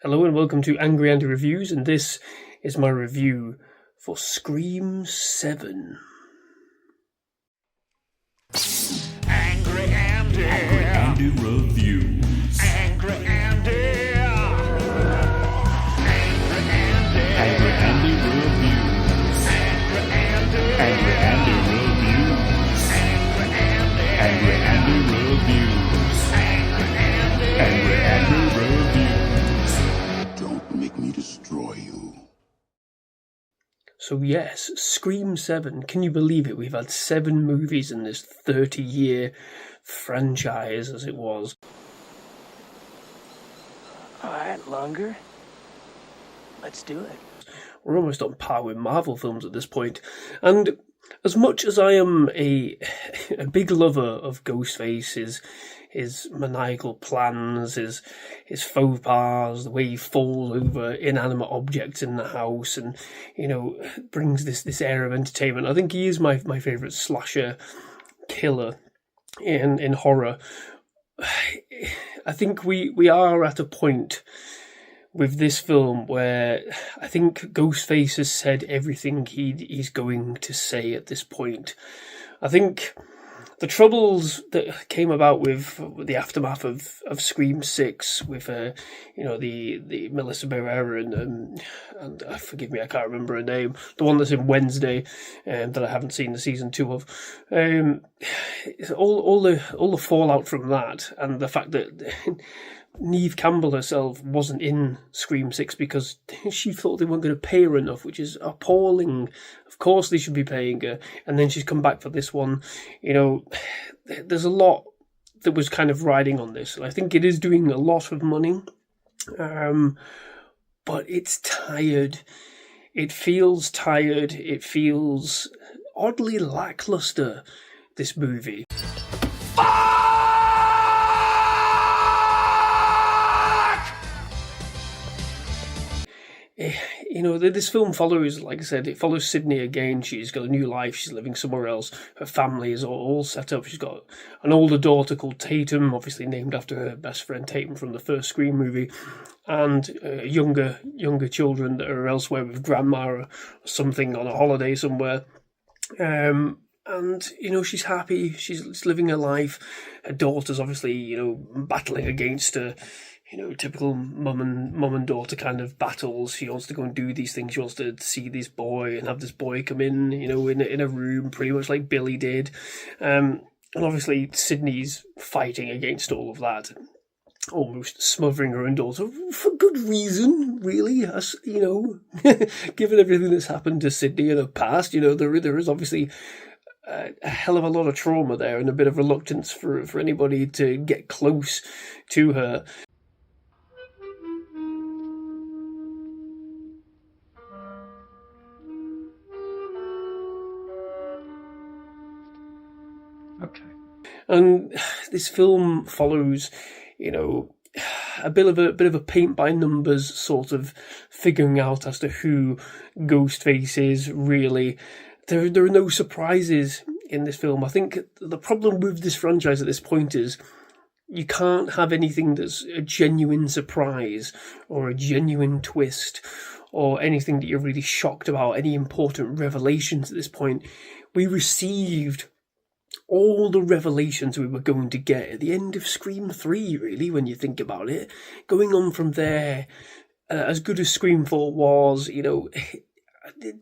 Hello and welcome to Angry Andy Reviews, and this is my review for Scream 7. Angry Andy. Angry Andy Reviews. Angry Andy. Angry Andy. Angry Andy Reviews. Angry Andy. Angry Andy Reviews. Angry Andy. Angry Andy Reviews. Angry Andy. Angry Andy Reviews. Don't make me destroy you. So yes, Scream 7. Can you believe it? We've had 7 movies in this 30-year franchise, as it was. Alright, longer. Let's do it. We're almost on par with Marvel films at this point. And as much as I am a big lover of Ghostface, his maniacal plans, his faux pas, the way he falls over inanimate objects in the house, and brings this air of entertainment. I think he is my favourite slasher killer in horror. I think we are at a point with this film where I think Ghostface has said everything he's going to say at this point. I think the troubles that came about with the aftermath of Scream 6 with the Melissa Barrera and forgive me, I can't remember her name, the one that's in Wednesday that I haven't seen the season 2 of, all the fallout from that, and the fact that Neve Campbell herself wasn't in Scream 6 because she thought they weren't going to pay her enough, which is appalling. Of course they should be paying her. And then she's come back for this one. There's a lot that was kind of riding on this. And I think it is doing a lot of money. But it's tired. It feels tired. It feels oddly lackluster, this movie. This film follows, like I said, it follows Sydney again. She's got a new life. She's living somewhere else. Her family is all set up. She's got an older daughter called Tatum, obviously named after her best friend Tatum from the first Scream movie, and younger children that are elsewhere with grandma or something on a holiday somewhere. And she's happy. She's living her life. Her daughter's obviously battling against her. Typical mum and daughter kind of battles. She wants to go and do these things. She wants to see this boy and have this boy come in, in a room, pretty much like Billy did. And obviously Sydney's fighting against all of that, almost smothering her own daughter for good reason, really. As given everything that's happened to Sydney in her past, there is obviously a hell of a lot of trauma there and a bit of reluctance for anybody to get close to her. Okay. And this film follows, a bit of a paint by numbers sort of figuring out as to who Ghostface is. Really, there are no surprises in this film. I think the problem with this franchise at this point is you can't have anything that's a genuine surprise or a genuine twist or anything that you're really shocked about, any important revelations at this point. We received all the revelations we were going to get at the end of Scream 3, really, when you think about it. Going on from there, as good as Scream 4 was, do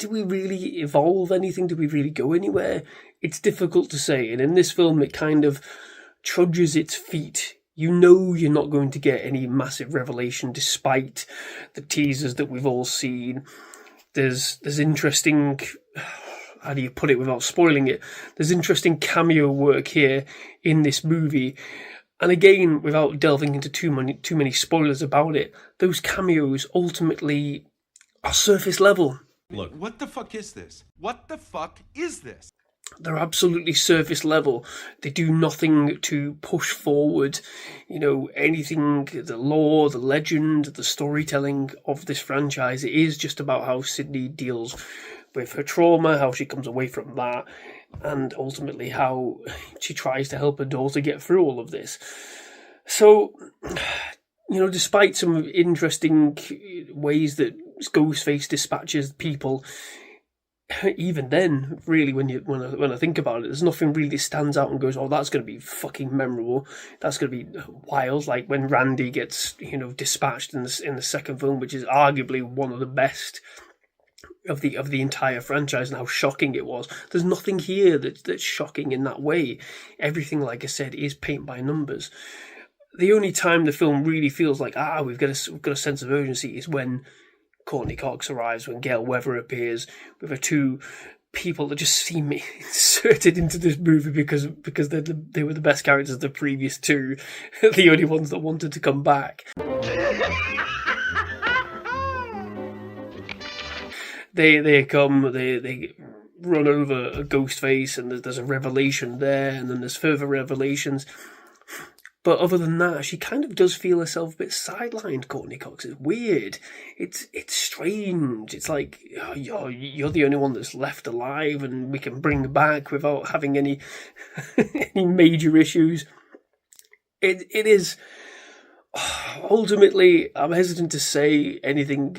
we really evolve anything? Do we really go anywhere? It's difficult to say, and in this film it kind of trudges its feet. You're not going to get any massive revelation despite the teasers that we've all seen. There's interesting... how do you put it without spoiling it? There's interesting cameo work here in this movie. And again, without delving into too many spoilers about it, those cameos ultimately are surface level. Look, what the fuck is this? What the fuck is this? They're absolutely surface level. They do nothing to push forward, anything, the lore, the legend, the storytelling of this franchise. It is just about how Sydney deals with her trauma, how she comes away from that, and ultimately how she tries to help her daughter get through all of this. So despite some interesting ways that Ghostface dispatches people, even then, really, when I think about it, there's nothing really stands out and goes, "Oh, that's going to be fucking memorable. That's going to be wild." Like when Randy gets, dispatched in the second film, which is arguably one of the best of the entire franchise, and how shocking it was. There's nothing here that's shocking in that way. Everything, like I said, is paint by numbers. The only time the film really feels like we've got a sense of urgency is when Courtney Cox arrives, when Gail Weather appears, with the two people that just seem inserted into this movie because they were the best characters of the previous two, the only ones that wanted to come back. They come, they run over a Ghostface, and there's a revelation there, and then there's further revelations. But other than that, she kind of does feel herself a bit sidelined, Courtney Cox. It's weird. It's strange. It's like, you're the only one that's left alive, and we can bring back without having any any major issues. It is... Ultimately, I'm hesitant to say anything,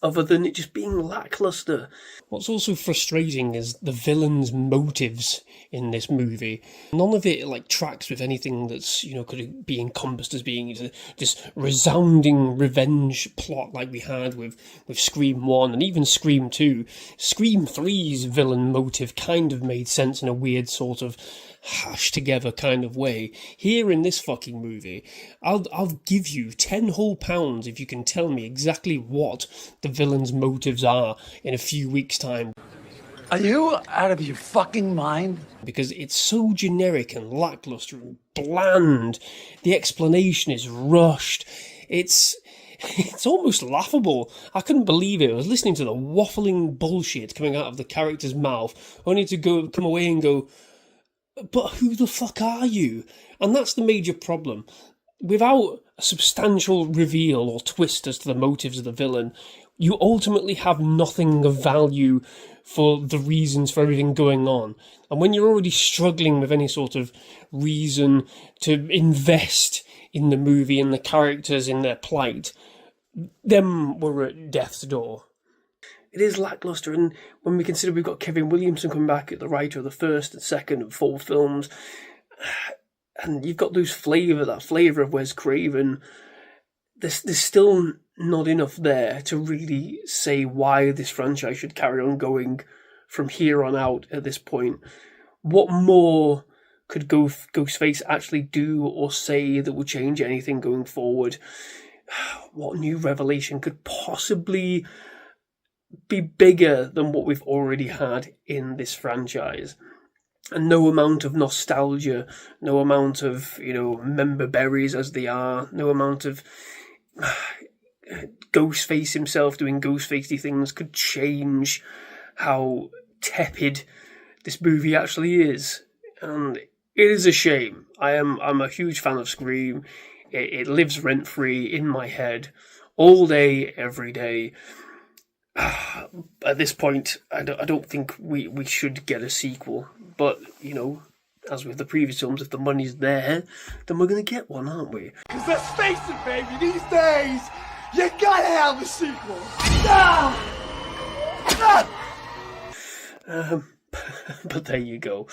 other than it just being lackluster. What's also frustrating is the villain's motives in this movie. None of it tracks with anything that's could be encompassed as being this resounding revenge plot like we had with Scream 1 and even Scream 2. Scream 3's villain motive kind of made sense in a weird sort of hashed together kind of way. Here in this fucking movie, I'll give you 10 whole pounds if you can tell me exactly what the villain's motives are in a few weeks' time. Are you out of your fucking mind? Because it's so generic and lackluster and bland. The explanation is rushed. It's almost laughable. I couldn't believe it. I was listening to the waffling bullshit coming out of the character's mouth, only to come away and go, but who the fuck are you? And that's the major problem. Without a substantial reveal or twist as to the motives of the villain, you ultimately have nothing of value for the reasons for everything going on. And when you're already struggling with any sort of reason to invest in the movie and the characters in their plight, then we're at death's door. It is lackluster, and when we consider we've got Kevin Williamson coming back as the writer of the first and second and fourth films, and you've got that flavour of Wes Craven, there's still not enough there to really say why this franchise should carry on going from here on out at this point. What more could Ghostface actually do or say that would change anything going forward? What new revelation could possibly be bigger than what we've already had in this franchise? And no amount of nostalgia, no amount of, member berries as they are, no amount of Ghostface himself doing Ghostfacey things could change how tepid this movie actually is. And it is a shame. I'm a huge fan of Scream. It lives rent-free in my head all day, every day. At this point, I don't think we should get a sequel. But, as with the previous films, if the money's there, then we're going to get one, aren't we? Because let's face it, baby, these days, you gotta have a sequel. But there you go.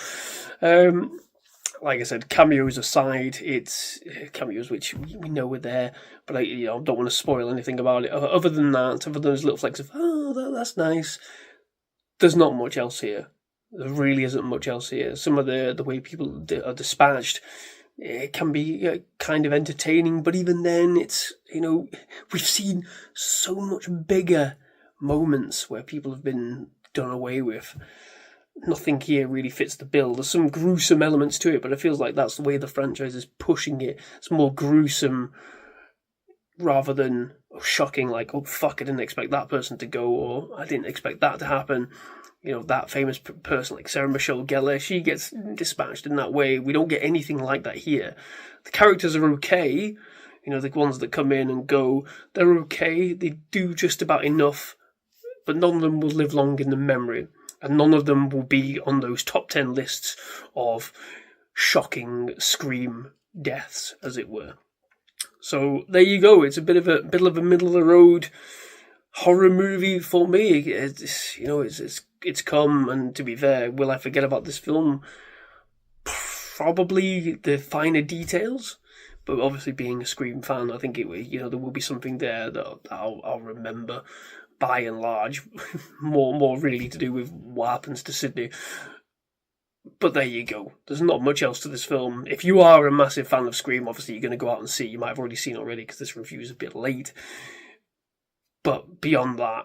Like I said, cameos aside, it's cameos which we know were there, but I don't want to spoil anything about it. Other than that, other than those little flecks of, that's nice, there's not much else here. There really isn't much else here. Some of the way people are dispatched, it can be kind of entertaining, but even then, it's, we've seen so much bigger moments where people have been done away with. Nothing here really fits the bill. There's some gruesome elements to it, but it feels like that's the way the franchise is pushing it. It's more gruesome rather than shocking, like, oh fuck, I didn't expect that person to go, or I didn't expect that to happen. That famous person like Sarah Michelle Gellar, she gets dispatched in that way. We don't get anything like that here. The characters are okay, the ones that come in and go, they're okay. They do just about enough, but none of them will live long in the memory. And none of them will be on those top 10 lists of shocking Scream deaths, as it were. So there you go. It's a bit of a middle of the road horror movie for me. It's come, and to be fair, will I forget about this film? Probably the finer details, but obviously being a Scream fan, I think there will be something there that I'll remember by and large, more really to do with what happens to Sydney. But there you go. There's not much else to this film. If you are a massive fan of Scream, obviously you're going to go out and see. You might have already seen it already because this review is a bit late. But beyond that,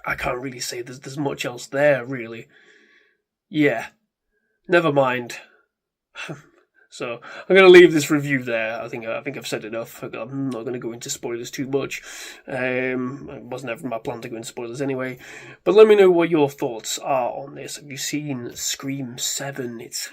I can't really say there's much else there, really. Yeah. Never mind. So I'm going to leave this review there. I think I've said enough. I'm not going to go into spoilers too much. It wasn't ever my plan to go into spoilers anyway. But let me know what your thoughts are on this. Have you seen Scream 7? It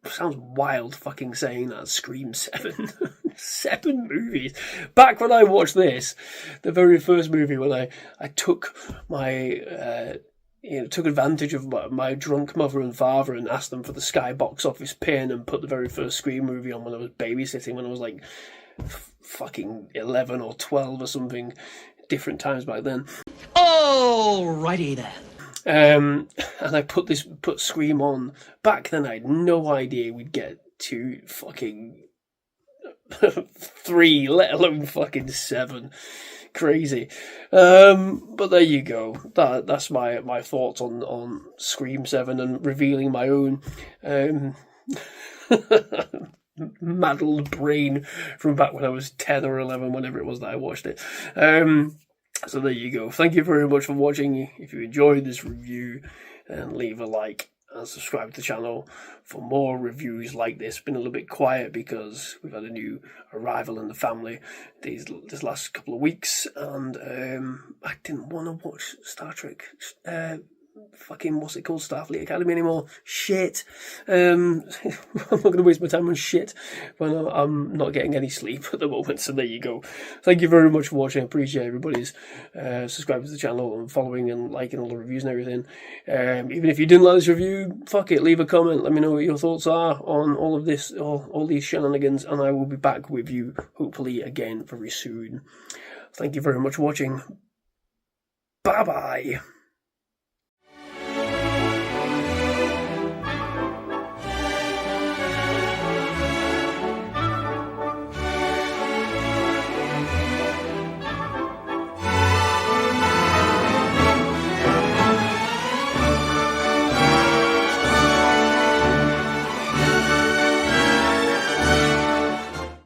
sounds wild fucking saying that. Scream 7. 7 movies. Back when I watched this, the very first movie when I took my... took advantage of my drunk mother and father and asked them for the Sky box office pin and put the very first Scream movie on when I was babysitting when I was like fucking 11 or 12 or something. Different times back then. Alrighty then. And I put Scream on. Back then I had no idea we'd get to fucking 3, let alone fucking 7. Crazy. But there you go. That's my thoughts on Scream 7 and revealing my own maddled brain from back when I was 10 or 11, whenever it was that I watched it. So there you go. Thank you very much for watching. If you enjoyed this review, then leave a like and subscribe to the channel for more reviews like this. Been a little bit quiet because we've had a new arrival in the family this last couple of weeks, and I didn't want to watch Star Trek fucking what's it called, Starfleet Academy anymore. Shit. I'm not going to waste my time on shit when I'm not getting any sleep at the moment. So there you go. Thank you very much for watching. I appreciate everybody's subscribing to the channel and following and liking all the reviews and everything. Even if you didn't like this review, fuck it, leave a comment. Let me know what your thoughts are on all of this, all these shenanigans, and I will be back with you hopefully again very soon. Thank you very much for watching. Bye bye.